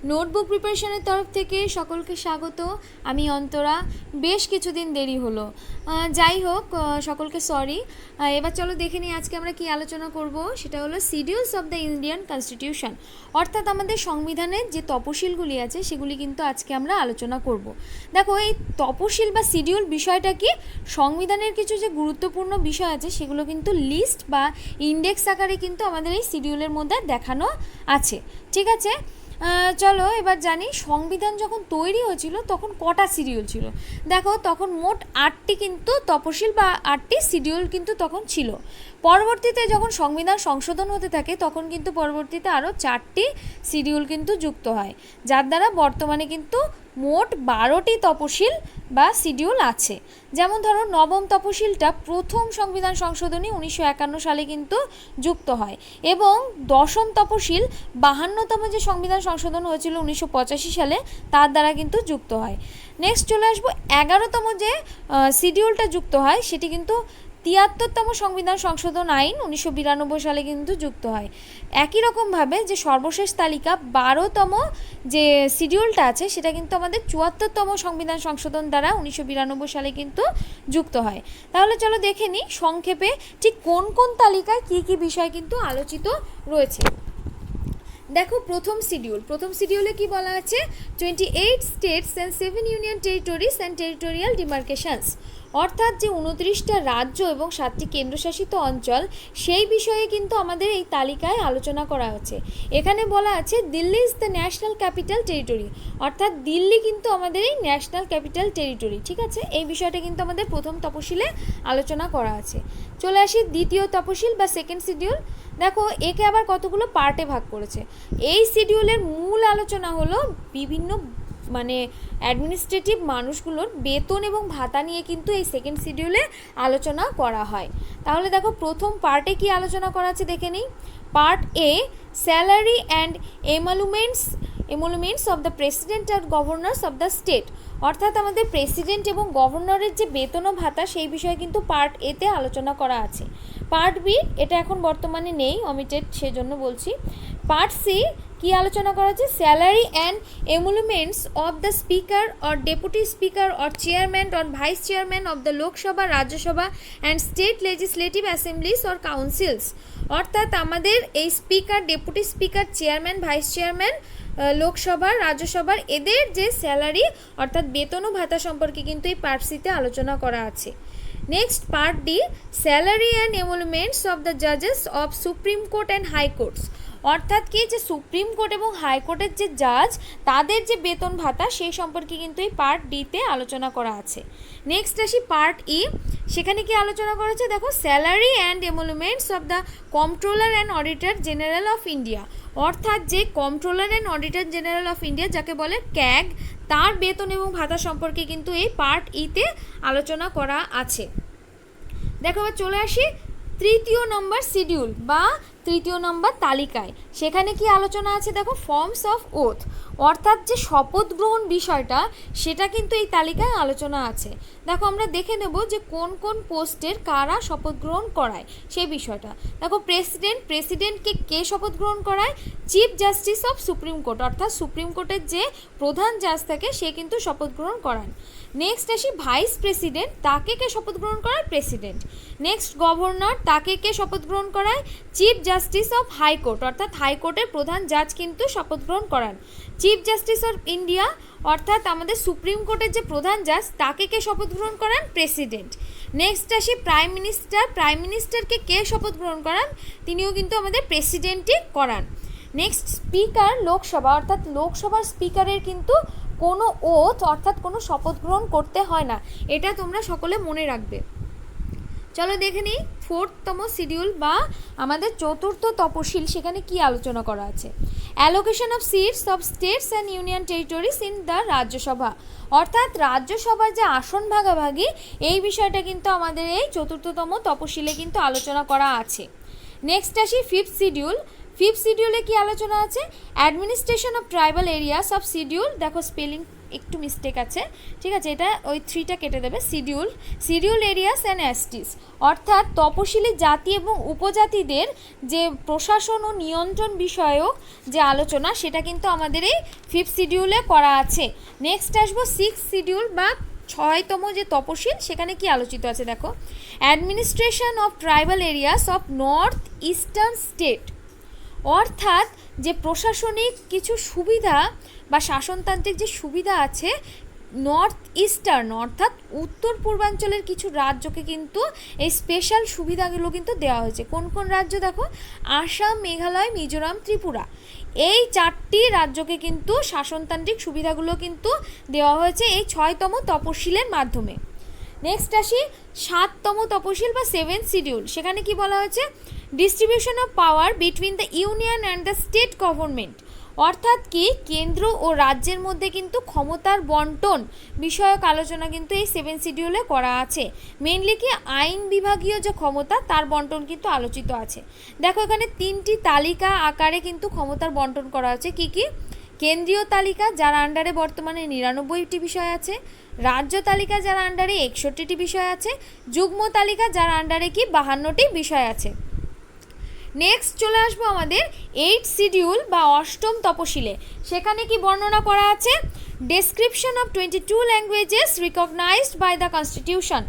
Notebook প্রিপারেশনের তরফ থেকে সকলকে স্বাগত। আমি অন্তরা। বেশ কিছুদিন দেরি হলো, যাই হোক, সকলকে সরি। এবার চলো দেখে নিই আজকে আমরা কি আলোচনা করব। সেটা হলো schedules of the Indian constitution, অর্থাৎ আমাদের সংবিধানের যে তপশিলগুলি আছে সেগুলি কিন্তু আজকে আমরা আলোচনা করব। দেখো, এই তপশিল বা শিডিউল বিষয়টা কি, সংবিধানের কিছু যে গুরুত্বপূর্ণ বিষয় আছে সেগুলো কিন্তু লিস্ট বা ইন্ডেক্স আকারে কিন্তু আমাদের এই শিডিউলের মধ্যে দেখানো আছে। ঠিক আছে, চলো এবার জানি সংবিধান যখন তৈরি হয়েছিল তখন কটা শিডিউল ছিল। দেখো, তখন মোট 8টি কিন্তু তপশিল বা 8টি শিডিউল কিন্তু তখন ছিল। পরবর্তীতে যখন সংবিধান সংশোধন হতে থাকে তখন কিন্তু পরবর্তীতে আরও 4টি শিডিউল কিন্তু যুক্ত হয়, যার দ্বারা বর্তমানে কিন্তু মোট 12টি তপশিল বা শিডিউল আছে। যেমন ধরো, নবম তপশিলটা প্রথম সংবিধান সংশোধনী 1951 সালে কিন্তু যুক্ত হয়, এবং দশম তপশিল 52তম যে সংবিধান সংশোধন হয়েছিল 1985 সালে তার দ্বারা কিন্তু যুক্ত হয়। নেক্সট চলে আসবো 11তম যে শিডিউলটা যুক্ত হয়, সেটি কিন্তু 73তম সংবিধান সংশোধন আইন 1992 সালে কিন্তু যুক্ত হয়। একই রকমভাবে যে সর্বশেষ তালিকা 12তম যে শিডিউলটা আছে সেটা কিন্তু আমাদের 74তম সংবিধান সংশোধন দ্বারা 1992 সালে কিন্তু যুক্ত হয়। তাহলে চলো দেখে নিই সংক্ষেপে ঠিক কোন কোন তালিকায় কী কী বিষয় কিন্তু আলোচিত রয়েছে। দেখো, প্রথম শিডিউলে কি বলা আছে, 28 states and 7 union territories and territorial demarcations, অর্থাৎ যে 29টা রাজ্য এবং 7টি কেন্দ্রশাসিত অঞ্চল, সেই বিষয়ে কিন্তু আমাদের এই তালিকায় আলোচনা করা হচ্ছে। এখানে বলা আছে Delhi is the national capital territory, অর্থাৎ দিল্লি কিন্তু আমাদের এই ন্যাশনাল ক্যাপিটাল টেরিটরি। ঠিক আছে, এই বিষয়টা কিন্তু আমাদের প্রথম তপশিলে আলোচনা করা আছে। চলে আসি দ্বিতীয় তপশিল বা সেকেন্ড শিডিউল। দেখো, একে আবার কতগুলো পার্টে ভাগ করেছে। এই শিডিউলের মূল আলোচনা হলো বিভিন্ন অ্যাডমিনিস্ট্রেটিভ মানুষগুলোর বেতন এবং ভাতা নিয়ে কিন্তু এই সেকেন্ড শিডিউলে আলোচনা করা হয়। তাহলে দেখো, প্রথম পার্টে কি আলোচনা করা আছে দেখে নিই। Part A, salary and emoluments of the president আর গভর্নর্স অফ দ্য স্টেট, অর্থাৎ আমাদের প্রেসিডেন্ট এবং গভর্নরের যে বেতন ও ভাতা সেই বিষয়ে কিন্তু পার্ট এতে আলোচনা করা আছে। পার্ট বি, এটা এখন বর্তমানে নেই, অমিটেড, সেজন্য বলছি। পার্ট সি কি আলোচনা করা আছে, salary and emoluments of the speaker or deputy speaker or chairman or vice chairman of the Lok Sabha, Rajya Sabha and state legislative assemblies or councils, অর্থাৎ আমাদের এই speaker, deputy speaker, chairman, vice chairman, লোকসভার, রাজ্যসভার এদের যে স্যালারি অর্থাৎ বেতন ও ভাতা সম্পর্কে কিন্তু এই পার্ট সিতে আলোচনা করা আছে। Next part D, salary and emoluments of the জাজেস of supreme court and high courts, অর্থাৎ কি, যে সুপ্রিম কোর্ট এবং হাইকোর্টের যে জাজ তাদের যে বেতন ভাতা সেই সম্পর্কে কিন্তু এই পার্ট ডিতে আলোচনা করা আছে। নেক্সট আসি পার্ট ই, সেখানে কি আলোচনা করা আছে, দেখো, salary and emoluments of the comptroller and auditor general of India, অর্থাৎ যে comptroller and auditor general of India যাকে বলে ক্যাগ, তার বেতন এবং ভাতা সম্পর্কে কিন্তু এই পার্ট ইতে আলোচনা করা আছে। দেখো, এবার চলে আসি তৃতীয় নম্বর শিডিউল বা তৃতীয় নম্বর তালিকায়। সেখানে কি আলোচনা আছে, দেখো, ফর্মস অফ ওথ, অর্থাৎ যে শপথ গ্রহণ বিষয়টা সেটা কিন্তু এই তালিকায় আলোচনা আছে। দেখো, আমরা দেখে নেব যে কোন কোন পোস্টের কারা শপথ গ্রহণ করায় সেই বিষয়টা। দেখো, প্রেসিডেন্টকে কে শপথ গ্রহণ করায়, chief justice of supreme court, অর্থাৎ সুপ্রিম কোর্টের যে প্রধান জাজ থাকে সে কিন্তু শপথ গ্রহণ করান। নেক্সট আসি ভাইস প্রেসিডেন্ট, তাকে কে শপথ গ্রহণ করায়, প্রেসিডেন্ট। নেক্সট গভর্নর, তাকে কে শপথ গ্রহণ করায়, চিফ জাস্টিস অফ হাইকোর্ট, অর্থাৎ হাইকোর্টের প্রধান জাজ কিন্তু শপথ গ্রহণ করান। চিফ জাস্টিস অফ ইন্ডিয়া, অর্থাৎ আমাদের সুপ্রিম কোর্টের যে প্রধান জাজ তাকে কে শপথ গ্রহণ করান, প্রেসিডেন্ট। নেক্সট আসি প্রাইম মিনিস্টারকে কে শপথ গ্রহণ করান, তিনিও কিন্তু আমাদের প্রেসিডেন্টই করান। নেক্সট স্পিকার লোকসভা, অর্থাৎ লোকসভার স্পিকারের কিন্তু কোনো ওথ অর্থাৎ কোনো শপথ গ্রহণ করতে হয় না, এটা তোমরা সকলে মনে রাখবে। চলো দেখে নিই ফোর্থতম শিডিউল বা আমাদের চতুর্থ তপশিল, সেখানে কি আলোচনা করা আছে। Allocation of seats of states and union territories in the Rajya Sabha, অর্থাৎ রাজ্যসভার যে আসন ভাগাভাগি এই বিষয়টা কিন্তু আমাদের এই চতুর্থতম তপশিলে কিন্তু আলোচনা করা আছে। নেক্সট আসি ফিফথ শিডিউল। 5th শিডিউলে কি আলোচনা আছে? Administration of tribal areas of schedule, দেখো স্পেলিং একটু মিস্টেক আছে, ঠিক আছে, এটা ওই 3টা কেটে দেবে, শিডিউল এরিয়াস অ্যান্ড এসটিস, অর্থাৎ তপশিলি জাতি এবং উপজাতিদের যে প্রশাসন ও নিয়ন্ত্রণ বিষয়ক যে আলোচনা সেটা কিন্তু আমাদের এই 5th শিডিউলে করা আছে। নেক্সট আসবো 6th শিডিউল বা 6তম যে তপশিল, সেখানে কি আলোচিত আছে দেখো, administration of tribal areas of north eastern state, অর্থাৎ যে প্রশাসনিক কিছু সুবিধা বা শাসনতান্ত্রিক যে সুবিধা আছে নর্থ ইস্টার্ন অর্থাৎ উত্তর পূর্বাঞ্চলের কিছু রাজ্যকে কিন্তু এই স্পেশাল সুবিধাগুলো কিন্তু দেওয়া হয়েছে। কোন কোন রাজ্য দেখো, আসাম, মেঘালয়, মিজোরাম, ত্রিপুরা, এই 4টি রাজ্যকে কিন্তু শাসনতান্ত্রিক সুবিধাগুলো কিন্তু দেওয়া হয়েছে এই 6তম তপশিলের মাধ্যমে। নেক্সট আসি 7তম তপশিল বা 7th শিডিউল, সেখানে কি বলা হয়েছে, distribution of power between the union and the state government, অর্থাৎ কি কেন্দ্র ও রাজ্যের মধ্যে কিন্তু ক্ষমতার বন্টন বিষয়ক আলোচনা কিন্তু এই 7th শিডিউলে করা আছে। মেইনলি কি আইন বিভাগীয় যে ক্ষমতা তার বন্টন কিন্তু আলোচিত আছে। দেখো এখানে 3টি তালিকা আকারে কিন্তু ক্ষমতার বন্টন করা আছে। কি কি? কেন্দ্রীয় তালিকা যার আন্ডারে বর্তমানে 99টি বিষয় আছে, রাজ্য তালিকা যার আন্ডারে 61টি বিষয় আছে, যুগ্ম তালিকা যার আন্ডারে কি 52টি বিষয় আছে। নেক্সট চলে আসবো আমাদের 8th শিডিউল বা 8ম তপশিলে, সেখানে কি বর্ণনা করা আছে, description of 22 languages recognised by the constitution,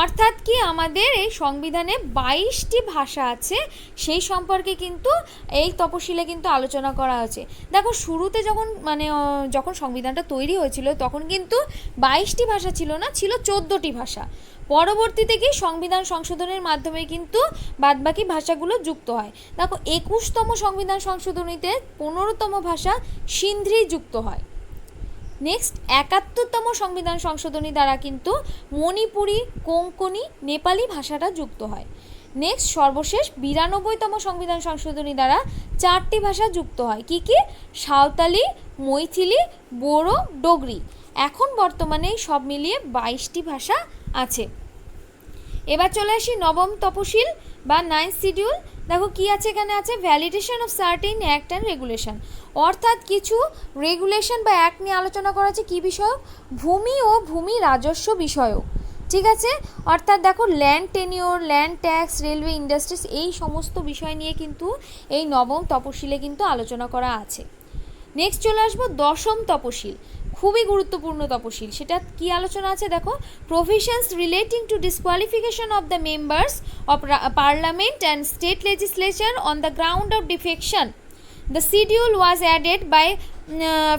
অর্থাৎ কি আমাদের এই সংবিধানে 22টি ভাষা আছে সেই সম্পর্কে কিন্তু এই তপশিলে কিন্তু আলোচনা করা হয়েছে। দেখো শুরুতে যখন সংবিধানটা তৈরি হয়েছিল তখন কিন্তু 22টি ভাষা ছিল না, ছিল 14টি ভাষা। পরবর্তীতে কি সংবিধান সংশোধনের মাধ্যমে কিন্তু বাদবাকি ভাষাগুলো যুক্ত হয়। দেখো 21তম সংবিধান সংশোধনীতে 15তম ভাষা সিন্ধি যুক্ত হয়। নেক্সট 71তম সংবিধান সংশোধনী দ্বারা কিন্তু মণিপুরি, কোঙ্কনি, নেপালি ভাষাটা যুক্ত হয়। নেক্সট সর্বশেষ 92তম সংবিধান সংশোধনী দ্বারা 4টি ভাষা যুক্ত হয়। কি কি? সাঁওতালি, মৈথিলি, বোরো, ডোগরি। এখন বর্তমানে সব মিলিয়ে 22টি ভাষা আছে। এবার চলে আসি 9ম তপশিল বা 9th শিডিউল। দেখো কি আছে, এখানে আছে validation of certain act and regulation, অর্থাৎ কিছু রেগুলেশন বা অ্যাক্ট নিয়ে আলোচনা করা আছে। কী বিষয়ক? ভূমি ও ভূমি রাজস্ব বিষয়ক, ঠিক আছে। অর্থাৎ দেখো land tenure, land tax, railway industries, এই সমস্ত বিষয় নিয়ে কিন্তু এই 9ম তপশিলে কিন্তু আলোচনা করা আছে। নেক্সট চলে আসবো 10ম তপশিল, খুবই গুরুত্বপূর্ণ তপশিল। সেটা কি আলোচনা আছে দেখো, provisions relating to disqualification of the members of parliament and state legislature on the ground of defection. The schedule was added by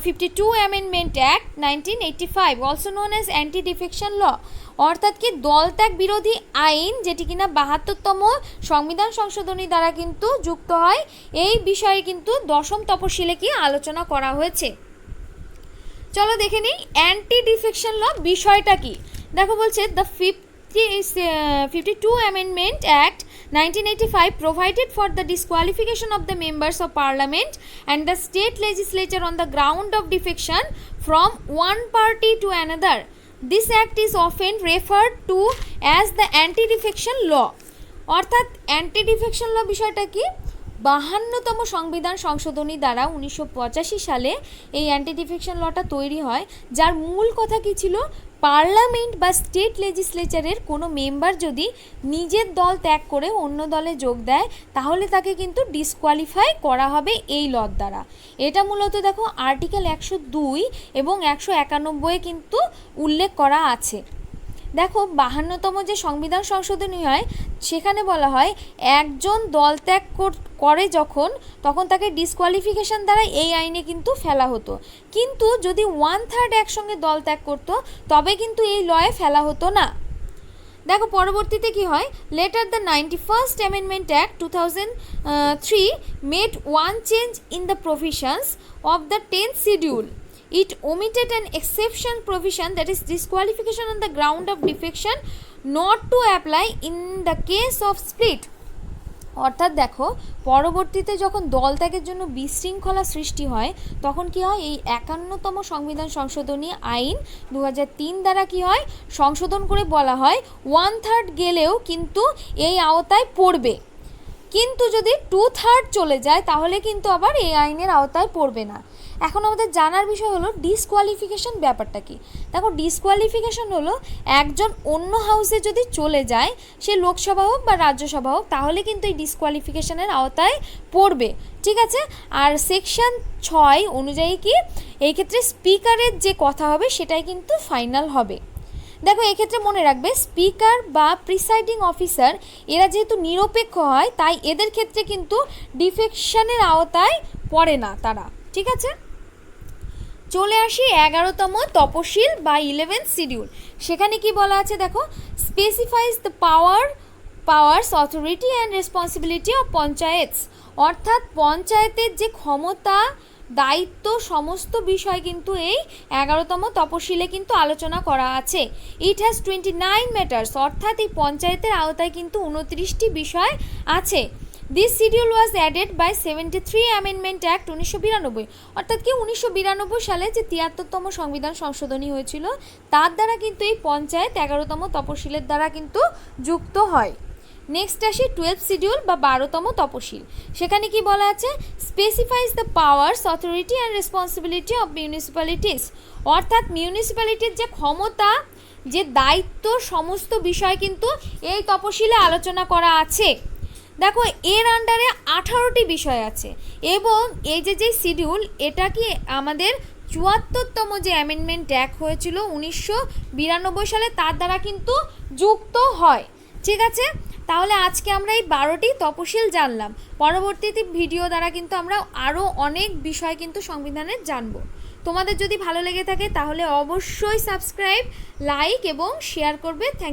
52 Amendment Act 1985, also known as Anti-Defection Law, অর্থাৎ কি দলত্যাগ বিরোধী আইন, যেটি কিনা 72তম সংবিধান সংশোধনী দ্বারা কিন্তু যুক্ত হয়। এই বিষয়ে কিন্তু 10ম তপশিলে কি আলোচনা করা হয়েছে। চলো দেখে নিই অ্যান্টি ডিফেকশন ল বিষয়টা কি। দেখো বলছে the 52 Amendment Act 1985 provided for the disqualification of the members of parliament and the state legislature on the ground of defection from one party to another. This act is often referred to as the anti-defection law. অর্থাৎ anti defection law বিষয়টা কি, 52তম সংবিধান সংশোধনী দ্বারা 1985 সালে এই anti defection লটা তৈরি হয়, যার মূল কথা কি ছিল, পার্লামেন্ট বা স্টেট লেজিসলেচারের কোনো মেম্বার যদি নিজের দল ত্যাগ করে অন্য দলে যোগ দেয় তাহলে তাকে কিন্তু ডিসকোয়ালিফাই করা হবে এই ল দ্বারা। এটা মূলত দেখো আর্টিকেল 102 এবং 191 কিন্তু উল্লেখ করা আছে। দেখো 52তম যে সংবিধান সংশোধনী হয় সেখানে বলা হয় একজন দল ত্যাগ করে তখন তাকে ডিসকোয়ালিফিকেশন দ্বারা এই আইনে কিন্তু ফেলা হতো, কিন্তু যদি 1/3 একসঙ্গে দল ত্যাগ করতো তবে কিন্তু এই লয়ে ফেলা হতো না। দেখো পরবর্তীতে কি হয়, letter the 91st Amendment Act 2003 made one change in the provisions of the 10th schedule. It omitted an exception provision, that is disqualification on the ground of defection, not to apply in the case of split. অর্থাৎ দেখো পরবর্তীতে যখন দল ত্যাগের জন্য বিশৃঙ্খলা সৃষ্টি হয় তখন কি হয়, এই 51তম সংবিধান সংশোধনী আইন 2003 দ্বারা কি হয় সংশোধন করে বলা হয় 1/3 গেলেও কিন্তু এই আওতায় পড়বে। কিন্তু যদি 2/3 চলে যায় তাহলে কিন্তু আবার এই আইনের আওতায় পড়বে না। এখন আমাদের জানার বিষয় হলো ডিসকোয়ালিফিকেশন ব্যাপারটা কি। দেখো ডিসকোয়ালিফিকেশন হলো একজন অন্য হাউসে যদি চলে যায়, সে লোকসভা হোক বা রাজ্যসভা হোক, তাহলে কিন্তু এই ডিসকোয়ালিফিকেশনের আওতায় পড়বে, ঠিক আছে। আর সেকশন 6 অনুযায়ী কি এই ক্ষেত্রে স্পিকারের যে কথা হবে সেটাই কিন্তু ফাইনাল হবে। দেখো এক্ষেত্রে মনে রাখবে স্পিকার বা প্রিসাইডিং অফিসার এরা যেহেতু নিরপেক্ষ হয়, তাই এদের ক্ষেত্রে কিন্তু ডিফেকশনের আওতায় পড়ে না তারা, ঠিক আছে। চলে আসি 11তম তপশিল বা 11th শিডিউল। সেখানে কি বলা আছে দেখো, specifies the powers authority and responsibility of panchayats, অর্থাৎ পঞ্চায়েতের যে ক্ষমতা দায়িত্ব সমস্ত বিষয় কিন্তু এই 11তম তপশিলে কিন্তু আলোচনা করা আছে। ইট হ্যাজ 29 ম্যাটার্স, অর্থাৎ এই পঞ্চায়েতের আওতায় কিন্তু 29টি বিষয় আছে। This schedule was added by 73 amendment act 1992, অর্থাৎ কি 1992 সালে যে 73তম সংবিধান সংশোধনী হয়েছিল তার দ্বারা কিন্তু এই পঞ্চায়েত 11তম তপশিলের দ্বারা কিন্তু যুক্ত হয়। নেক্সট আসি 12th শিডিউল বা 12তম তপশিল। সেখানে কি বলা আছে, specifies the powers authority and responsibility of municipalities, অর্থাৎ মিউনিসিপ্যালিটির যে ক্ষমতা যে দায়িত্ব সমস্ত বিষয় কিন্তু এই তপশিলে আলোচনা করা আছে। দেখো এর আন্ডারে 18টি বিষয় আছে এবং এই যে শিডিউল এটা কি আমাদের 74তম যে অ্যামেন্ডমেন্ট অ্যাক্ট হয়েছিল 1992 সালে তার দ্বারা কিন্তু যুক্ত হয়, ঠিক আছে। তাহলে আজকে আমরা এই 12টি তপশিল জানলাম। পরবর্তীতে ভিডিও দ্বারা কিন্তু আমরা আরও অনেক বিষয় কিন্তু সংবিধানের জানবো। তোমাদের যদি ভালো লেগে থাকে তাহলে অবশ্যই সাবস্ক্রাইব, লাইক এবং শেয়ার করবে। Thank you.